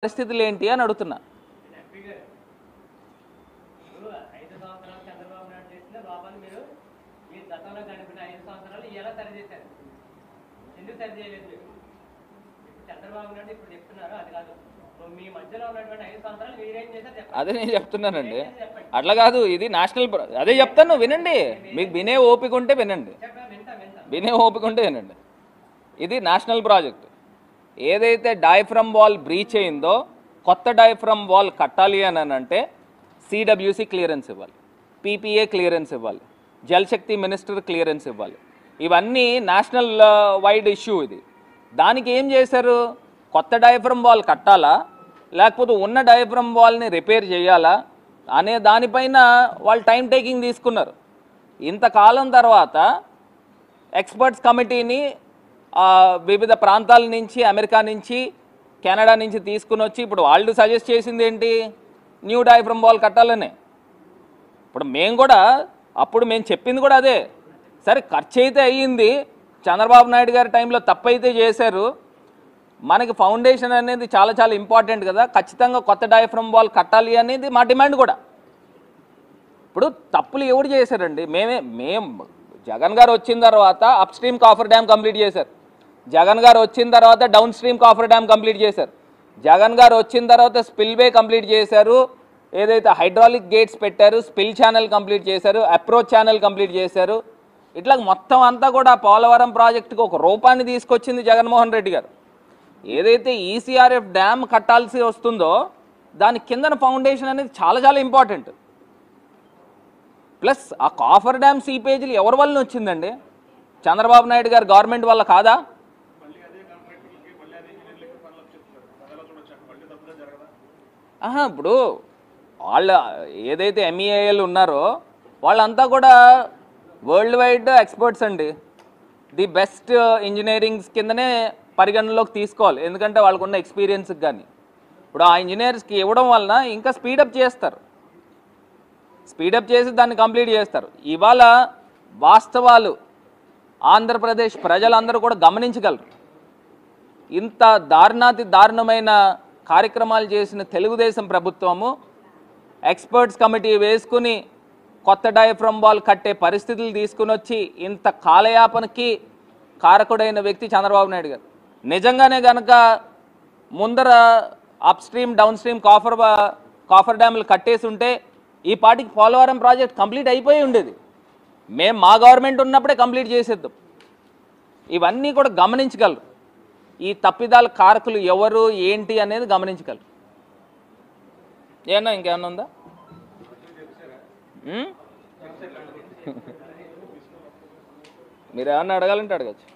పరిస్థితులు ఏంటి అని అడుగుతున్నా. అదే నేను చెప్తున్నానండి, అట్లా కాదు, ఇది నేషనల్. అదే చెప్తాను వినండి, మీకు వినే ఓపిక ఉంటే వినండి, ఇది నేషనల్ ప్రాజెక్ట్. ఏదైతే డయాఫ్రమ్ వాల్ బ్రీచ్ అయిందో కొత్త డయాఫ్రమ్ వాల్ కట్టాలి అని అంటే సిడబ్ల్యూసి క్లియరెన్స్ ఇవ్వాలి, పీపీఏ క్లియరెన్స్ ఇవ్వాలి, జలశక్తి మినిస్టర్ క్లియరెన్స్ ఇవ్వాలి. ఇవన్నీ నేషనల్ వైడ్ ఇష్యూ. ఇది దానికి ఏం చేశారు, కొత్త డయాఫ్రమ్ వాల్ కట్టాలా లేకపోతే ఉన్న డయాఫ్రమ్ వాల్ని రిపేర్ చేయాలా అనే దానిపైన వాళ్ళు టైం టేకింగ్ తీసుకున్నారు. ఇంతకాలం తర్వాత ఎక్స్పర్ట్స్ కమిటీని వివిధ ప్రాంతాల నుంచి, అమెరికా నుంచి, కెనడా నుంచి తీసుకుని వచ్చి ఇప్పుడు వాళ్ళు సజెస్ట్ చేసింది ఏంటి, న్యూ డయాఫ్రమ్ వాల్ కట్టాలనే. ఇప్పుడు మేము కూడా అప్పుడు మేము చెప్పింది కూడా అదే. సరే ఖర్చు అయితే అయ్యింది, చంద్రబాబు నాయుడు గారి టైంలో తప్పైతే చేశారు, మనకి ఫౌండేషన్ అనేది చాలా చాలా ఇంపార్టెంట్ కదా, ఖచ్చితంగా కొత్త డయాఫ్రమ్ వాల్ కట్టాలి అనేది మా డిమాండ్ కూడా. ఇప్పుడు తప్పులు ఎవరు చేశారండి, మేము జగన్ గారు వచ్చిన తర్వాత up stream coffer dam complete చేశారు, జగన్ గారు వచ్చిన తర్వాత down stream coffer dam complete చేశారు, జగన్ గారు వచ్చిన తర్వాత స్పిల్వే కంప్లీట్ చేశారు, ఏదైతే హైడ్రాలిక్ గేట్స్ పెట్టారు, స్పిల్ ఛానల్ కంప్లీట్ చేశారు, అప్రోచ్ ఛానల్ కంప్లీట్ చేశారు. ఇట్లా మొత్తం అంతా కూడా పోలవరం ప్రాజెక్టుకు ఒక రూపాన్ని తీసుకొచ్చింది జగన్మోహన్ రెడ్డి గారు. ఏదైతే ఈసీఆర్ఎఫ్ డ్యామ్ కట్టాల్సి వస్తుందో దాని కిందన ఫౌండేషన్ అనేది చాలా చాలా ఇంపార్టెంట్. ప్లస్ ఆ కాఫర్ డ్యామ్ సీపేజీలు ఎవరి వల్ల వచ్చిందండి, చంద్రబాబు నాయుడు గారు గవర్నమెంట్ వల్ల కాదా? ఇప్పుడు వాళ్ళ ఏదైతే ఎంఈఏఎల్ ఉన్నారో వాళ్ళంతా కూడా వరల్డ్ వైడ్ ఎక్స్పర్ట్స్ అండి, ది బెస్ట్ ఇంజనీరింగ్స్ కిందనే పరిగణనలోకి తీసుకోవాలి, ఎందుకంటే వాళ్ళకు ఉన్న ఎక్స్పీరియన్స్కి. కానీ ఇప్పుడు ఆ ఇంజనీర్స్కి ఇవ్వడం వలన ఇంకా స్పీడప్ చేస్తారు, స్పీడప్ చేసి దాన్ని కంప్లీట్ చేస్తారు. ఇవాళ వాస్తవాలు ఆంధ్రప్రదేశ్ ప్రజలందరూ కూడా గమనించగలరు. ఇంత దారుణాతి దారుణమైన కార్యక్రమాలు చేసిన తెలుగుదేశం ప్రభుత్వము ఎక్స్పర్ట్స్ కమిటీ వేసుకుని కొత్త డయాఫ్రమ్ వాల్ కట్టే పరిస్థితులు తీసుకుని వచ్చి ఇంత కాలయాపనకి కారకుడైన వ్యక్తి చంద్రబాబు నాయుడు గారు. నిజంగానే కనుక ముందర up stream down stream coffer డ్యాములు కట్టేసి ఉంటే ఈ పాటికి పోలవరం ప్రాజెక్ట్ కంప్లీట్ అయిపోయి ఉండేది. మేము మా గవర్నమెంట్ ఉన్నప్పుడే కంప్లీట్ చేసేద్దాం. ఇవన్నీ కూడా గమనించగలరు, ఈ తప్పిదాల కారకులు ఎవరు ఏంటి అనేది గమనించగలరు. ఏమన్నా ఇంకేమన్నా ఉందా? మీరు ఏమన్నా అడగాలంటే అడగచ్చు.